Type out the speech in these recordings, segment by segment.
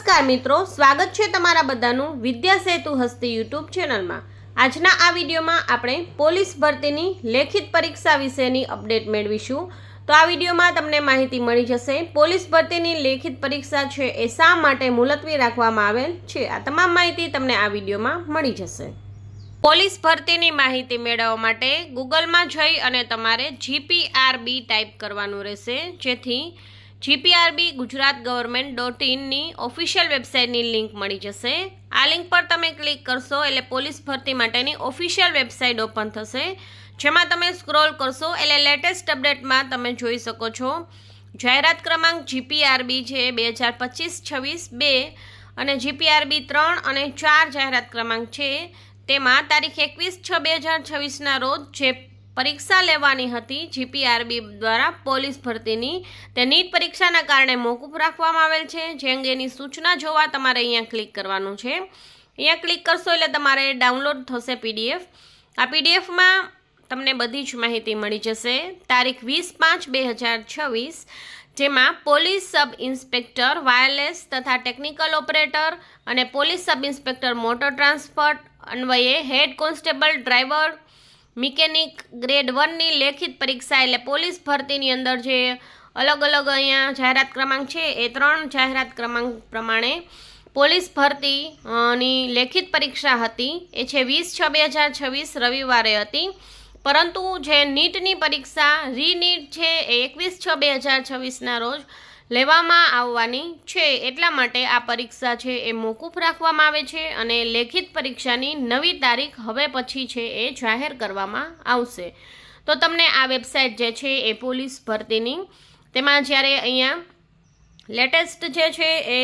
નમસ્કાર મિત્રો, સ્વાગત છે તમારા બધાનું વિદ્યા સેતુ હસ્તી યુટ્યુબ ચેનલમાં। આજના આ વિડીયોમાં આપણે પોલીસ ભરતીની લેખિત પરીક્ષા વિશેની અપડેટ મેળવીશું। તો આ વિડીયોમાં તમને માહિતી મળી જશે પોલીસ ભરતીની લેખિત પરીક્ષા છે એ શા માટે મુલતવી રાખવામાં આવેલ છે। આ તમામ માહિતી તમને આ વિડીયોમાં મળી જશે। પોલીસ ભરતીની માહિતી મેળવવા માટે ગૂગલમાં જઈ અને તમારે GPRB ટાઈપ કરવાનું રહેશે, જેથી GPRB ગુજરાત government.in ની ઓફિશિયલ વેબસાઇટની લિંક મળી જશે। આ લિંક પર તમે ક્લિક કરશો એટલે પોલીસ ભરતી માટેની ઓફિશિયલ વેબસાઇટ ઓપન થશે, જેમાં તમે સ્ક્રોલ કરશો એટલે લેટેસ્ટ અપડેટમાં તમે જોઈ શકો છો જાહેરાત ક્રમાંક GPRB છે 2025-26-2 અને GPRB 3 અને 4 જાહેરાત ક્રમાંક છે, તેમાં તારીખ 21/6/2026ના રોજ જે પરીક્ષા લેવાની હતી GPRB દ્વારા પોલીસ ભરતીની તે નીટ પરીક્ષાના કારણે મોકૂફ રાખવામાં આવેલ છે। જે અંગેની સૂચના જોવા તમારે અહીંયા ક્લિક કરવાનું છે। અહીંયા ક્લિક કરશો એટલે તમારે ડાઉનલોડ થશે PDF। આ PDFમાં તમને બધી જ માહિતી મળી જશે। તારીખ 20/5/2026 જેમાં પોલીસ સબ ઇન્સ્પેક્ટર વાયરલેસ તથા ટેકનિકલ ઓપરેટર અને police sub inspector motor transport અન્વયે head constable driver mechanic grade 1ની લેખિત પરીક્ષા એટલે પોલીસ ભરતીની અંદર જે અલગ અલગ અહીંયા જાહેરાત ક્રમાંક છે એ 3 જાહેરાત ક્રમાંક પ્રમાણે પોલીસ ભરતીની લેખિત પરીક્ષા હતી એ છે 20/6/2026 રવિવારે હતી, પરંતુ જે નીટની પરીક્ષા રીનીટ છે એ 21/6/2026ના રોજ લેવામાં આવવાની છે, એટલા માટે આ પરીક્ષા છે એ મોકૂફ રાખવામાં આવે છે અને લેખિત પરીક્ષાની નવી તારીખ હવે પછી છે એ જાહેર કરવામાં આવશે। તો તમને આ વેબસાઇટ જે છે એ પોલીસ ભરતીની તેમાં જ્યારે અહીંયા લેટેસ્ટ જે છે એ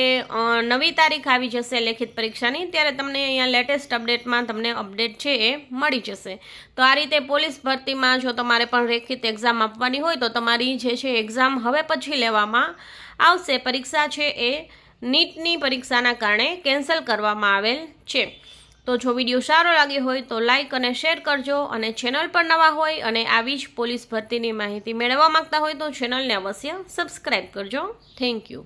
નવી તારીખ આવી જશે લેખિત પરીક્ષાની, ત્યારે તમને અહીંયા લેટેસ્ટ અપડેટમાં તમને અપડેટ છે એ મળી જશે। તો આ રીતે પોલીસ ભરતીમાં જો તમારે પણ લેખિત એક્ઝામ આપવાની હોય તો તમારી જે છે એક્ઝામ હવે પછી લેવામાં આવશે। પરીક્ષા છે એ નીટની પરીક્ષાના કારણે કેન્સલ કરવામાં આવેલ છે। તો જો વિડીયો સારો લાગ્યો હોય તો લાઇક અને શેર કરજો, અને ચેનલ પર નવા હોય અને આવી જ પોલીસ ભરતીની માહિતી મેળવવા માંગતા હોય તો ચેનલને અવશ્ય સબસ્ક્રાઈબ કરજો। Thank you.